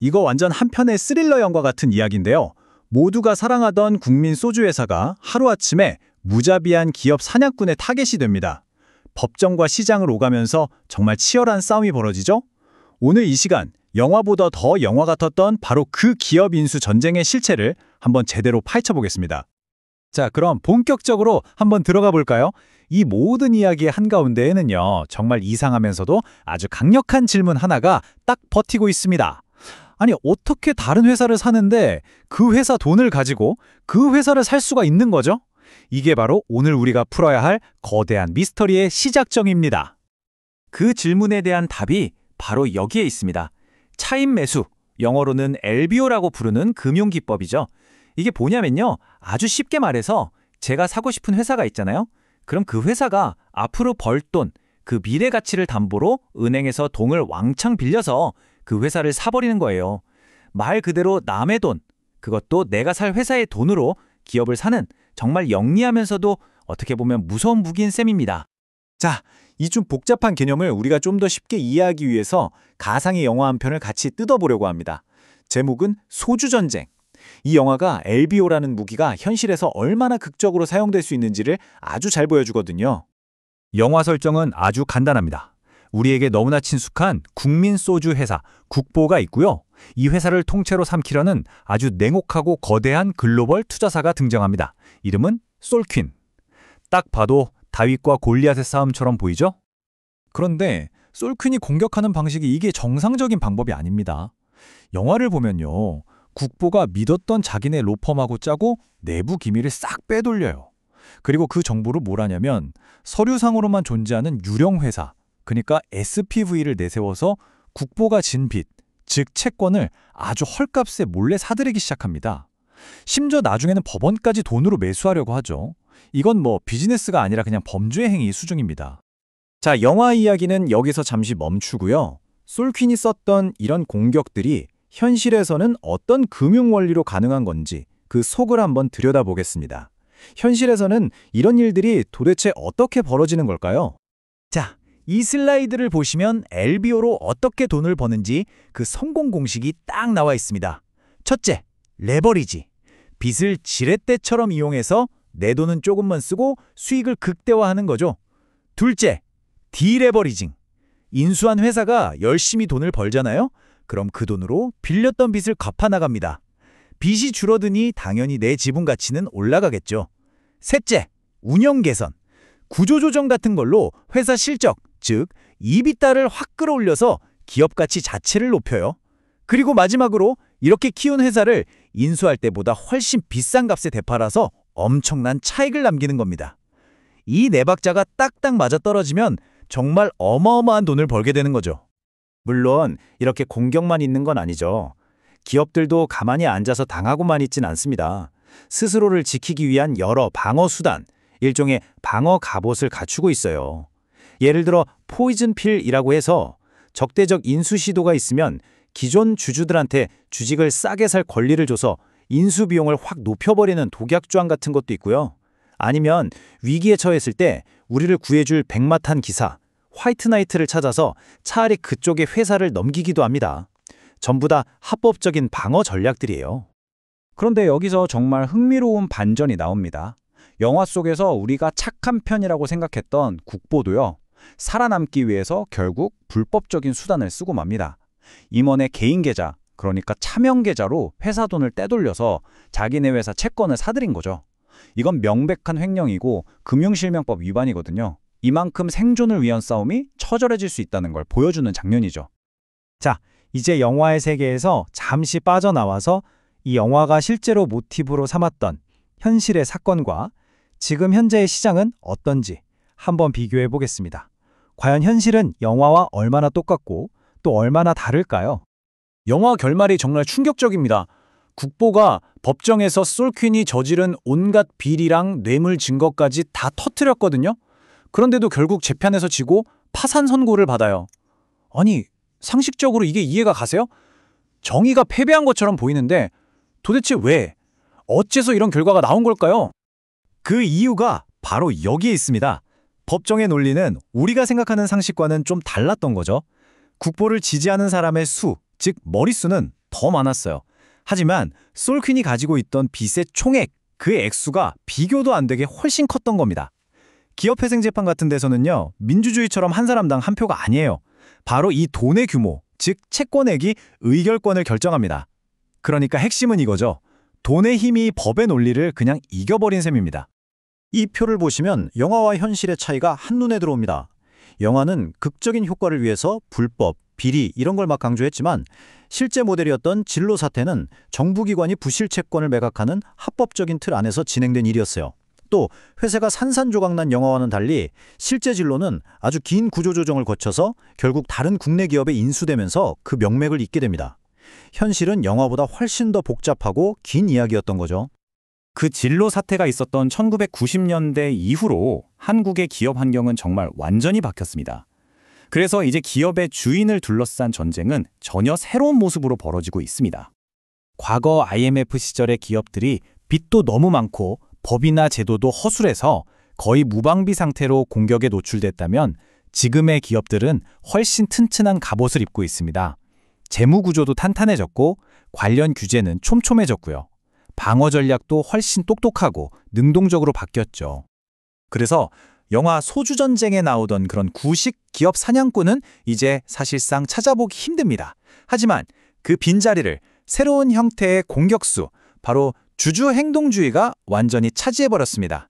이거 완전 한 편의 스릴러 영화 같은 이야기인데요. 모두가 사랑하던 국민 소주 회사가 하루아침에 무자비한 기업 사냥꾼의 타겟이 됩니다. 법정과 시장을 오가면서 정말 치열한 싸움이 벌어지죠? 오늘 이 시간 영화보다 더 영화 같았던 바로 그 기업 인수 전쟁의 실체를 한번 제대로 파헤쳐보겠습니다. 자, 그럼 본격적으로 한번 들어가 볼까요? 이 모든 이야기의 한가운데에는요, 정말 이상하면서도 아주 강력한 질문 하나가 딱 버티고 있습니다. 아니, 어떻게 다른 회사를 사는데 그 회사 돈을 가지고 그 회사를 살 수가 있는 거죠? 이게 바로 오늘 우리가 풀어야 할 거대한 미스터리의 시작점입니다. 그 질문에 대한 답이 바로 여기에 있습니다. 차임 매수, 영어로는 LBO라고 부르는 금융기법이죠. 이게 뭐냐면요, 아주 쉽게 말해서 제가 사고 싶은 회사가 있잖아요. 그럼 그 회사가 앞으로 벌 돈, 그 미래 가치를 담보로 은행에서 돈을 왕창 빌려서 그 회사를 사버리는 거예요. 말 그대로 남의 돈, 그것도 내가 살 회사의 돈으로 기업을 사는 정말 영리하면서도 어떻게 보면 무서운 무기인 셈입니다. 자, 이 좀 복잡한 개념을 우리가 좀 더 쉽게 이해하기 위해서 가상의 영화 한 편을 같이 뜯어보려고 합니다. 제목은 소주전쟁. 이 영화가 LBO라는 무기가 현실에서 얼마나 극적으로 사용될 수 있는지를 아주 잘 보여주거든요. 영화 설정은 아주 간단합니다. 우리에게 너무나 친숙한 국민 소주 회사 국보가 있고요. 이 회사를 통째로 삼키려는 아주 냉혹하고 거대한 글로벌 투자사가 등장합니다. 이름은 솔퀸. 딱 봐도 다윗과 골리앗의 싸움처럼 보이죠? 그런데 솔퀸이 공격하는 방식이 이게 정상적인 방법이 아닙니다. 영화를 보면요, 국보가 믿었던 자기네 로펌하고 짜고 내부 기밀을 싹 빼돌려요. 그리고 그 정보를 뭘 하냐면 서류상으로만 존재하는 유령 회사, 그러니까 SPV를 내세워서 국보가 진 빚, 즉 채권을 아주 헐값에 몰래 사들이기 시작합니다. 심지어 나중에는 법원까지 돈으로 매수하려고 하죠. 이건 뭐 비즈니스가 아니라 그냥 범죄 행위 수준입니다. 자, 영화 이야기는 여기서 잠시 멈추고요. 솔퀸이 썼던 이런 공격들이 현실에서는 어떤 금융 원리로 가능한 건지 그 속을 한번 들여다보겠습니다. 현실에서는 이런 일들이 도대체 어떻게 벌어지는 걸까요? 자, 이 슬라이드를 보시면 LBO로 어떻게 돈을 버는지 그 성공 공식이 딱 나와 있습니다. 첫째, 레버리지. 빚을 지렛대처럼 이용해서 내 돈은 조금만 쓰고 수익을 극대화하는 거죠. 둘째, 디레버리징. 인수한 회사가 열심히 돈을 벌잖아요? 그럼 그 돈으로 빌렸던 빚을 갚아나갑니다. 빚이 줄어드니 당연히 내 지분 가치는 올라가겠죠. 셋째, 운영 개선. 구조조정 같은 걸로 회사 실적, 즉 EBITDA를 확 끌어올려서 기업 가치 자체를 높여요. 그리고 마지막으로 이렇게 키운 회사를 인수할 때보다 훨씬 비싼 값에 되팔아서 엄청난 차익을 남기는 겁니다. 이 네 박자가 딱딱 맞아떨어지면 정말 어마어마한 돈을 벌게 되는 거죠. 물론 이렇게 공격만 있는 건 아니죠. 기업들도 가만히 앉아서 당하고만 있진 않습니다. 스스로를 지키기 위한 여러 방어 수단, 일종의 방어 갑옷을 갖추고 있어요. 예를 들어 포이즌필이라고 해서 적대적 인수 시도가 있으면 기존 주주들한테 주식을 싸게 살 권리를 줘서 인수 비용을 확 높여버리는 독약 조항 같은 것도 있고요. 아니면 위기에 처했을 때 우리를 구해줄 백마탄 기사, 화이트나이트를 찾아서 차라리 그쪽에 회사를 넘기기도 합니다. 전부 다 합법적인 방어 전략들이에요. 그런데 여기서 정말 흥미로운 반전이 나옵니다. 영화 속에서 우리가 착한 편이라고 생각했던 국보도요, 살아남기 위해서 결국 불법적인 수단을 쓰고 맙니다. 임원의 개인 계좌, 그러니까 차명 계좌로 회사 돈을 떼돌려서 자기네 회사 채권을 사들인 거죠. 이건 명백한 횡령이고 금융실명법 위반이거든요. 이만큼 생존을 위한 싸움이 처절해질 수 있다는 걸 보여주는 장면이죠. 자, 이제 영화의 세계에서 잠시 빠져나와서 이 영화가 실제로 모티브로 삼았던 현실의 사건과 지금 현재의 시장은 어떤지 한번 비교해 보겠습니다. 과연 현실은 영화와 얼마나 똑같고 또 얼마나 다를까요? 영화 결말이 정말 충격적입니다. 국보가 법정에서 솔퀸이 저지른 온갖 비리랑 뇌물 증거까지 다 터뜨렸거든요. 그런데도 결국 재판에서 지고 파산 선고를 받아요. 아니, 상식적으로 이게 이해가 가세요? 정의가 패배한 것처럼 보이는데 도대체 왜? 어째서 이런 결과가 나온 걸까요? 그 이유가 바로 여기에 있습니다. 법정의 논리는 우리가 생각하는 상식과는 좀 달랐던 거죠. 국보를 지지하는 사람의 수, 즉 머릿수는 더 많았어요. 하지만 솔퀸이 가지고 있던 빚의 총액, 그 액수가 비교도 안 되게 훨씬 컸던 겁니다. 기업회생재판 같은 데서는요, 민주주의처럼 한 사람당 한 표가 아니에요. 바로 이 돈의 규모, 즉 채권액이 의결권을 결정합니다. 그러니까 핵심은 이거죠. 돈의 힘이 법의 논리를 그냥 이겨버린 셈입니다. 이 표를 보시면 영화와 현실의 차이가 한눈에 들어옵니다. 영화는 극적인 효과를 위해서 불법, 비리 이런 걸 막 강조했지만 실제 모델이었던 진로 사태는 정부기관이 부실채권을 매각하는 합법적인 틀 안에서 진행된 일이었어요. 또 회사가 산산조각난 영화와는 달리 실제 진로는 아주 긴 구조조정을 거쳐서 결국 다른 국내 기업에 인수되면서 그 명맥을 잇게 됩니다. 현실은 영화보다 훨씬 더 복잡하고 긴 이야기였던 거죠. 그 진로 사태가 있었던 1990년대 이후로 한국의 기업 환경은 정말 완전히 바뀌었습니다. 그래서 이제 기업의 주인을 둘러싼 전쟁은 전혀 새로운 모습으로 벌어지고 있습니다. 과거 IMF 시절의 기업들이 빚도 너무 많고 법이나 제도도 허술해서 거의 무방비 상태로 공격에 노출됐다면 지금의 기업들은 훨씬 튼튼한 갑옷을 입고 있습니다. 재무 구조도 탄탄해졌고 관련 규제는 촘촘해졌고요. 방어 전략도 훨씬 똑똑하고 능동적으로 바뀌었죠. 그래서 영화 소주전쟁에 나오던 그런 구식 기업 사냥꾼은 이제 사실상 찾아보기 힘듭니다. 하지만 그 빈자리를 새로운 형태의 공격수, 바로 주주행동주의가 완전히 차지해버렸습니다.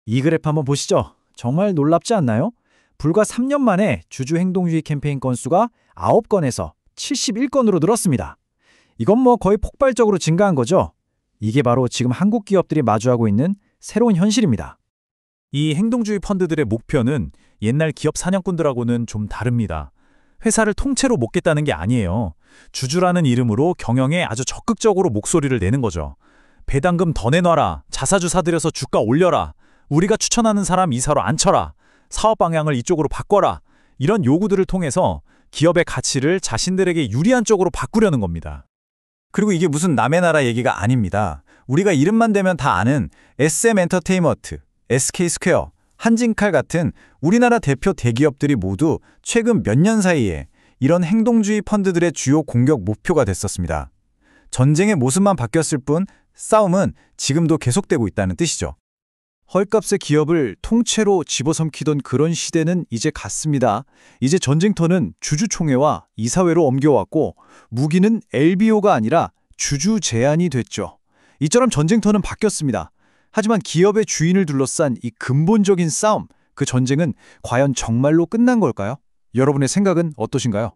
이 그래프 한번 보시죠. 정말 놀랍지 않나요? 불과 3년 만에 주주행동주의 캠페인 건수가 9건에서 71건으로 늘었습니다. 이건 뭐 거의 폭발적으로 증가한 거죠. 이게 바로 지금 한국 기업들이 마주하고 있는 새로운 현실입니다. 이 행동주의 펀드들의 목표는 옛날 기업 사냥꾼들하고는 좀 다릅니다. 회사를 통째로 먹겠다는 게 아니에요. 주주라는 이름으로 경영에 아주 적극적으로 목소리를 내는 거죠. 배당금 더 내놔라, 자사주 사들여서 주가 올려라, 우리가 추천하는 사람 이사로 앉혀라, 사업 방향을 이쪽으로 바꿔라, 이런 요구들을 통해서 기업의 가치를 자신들에게 유리한 쪽으로 바꾸려는 겁니다. 그리고 이게 무슨 남의 나라 얘기가 아닙니다. 우리가 이름만 대면 다 아는 SM엔터테인먼트, SK스퀘어, 한진칼 같은 우리나라 대표 대기업들이 모두 최근 몇 년 사이에 이런 행동주의 펀드들의 주요 공격 목표가 됐었습니다. 전쟁의 모습만 바뀌었을 뿐 싸움은 지금도 계속되고 있다는 뜻이죠. 헐값의 기업을 통째로 집어삼키던 그런 시대는 이제 갔습니다. 이제 전쟁터는 주주총회와 이사회로 옮겨왔고 무기는 LBO가 아니라 주주 제한이 됐죠. 이처럼 전쟁터는 바뀌었습니다. 하지만 기업의 주인을 둘러싼 이 근본적인 싸움, 그 전쟁은 과연 정말로 끝난 걸까요? 여러분의 생각은 어떠신가요?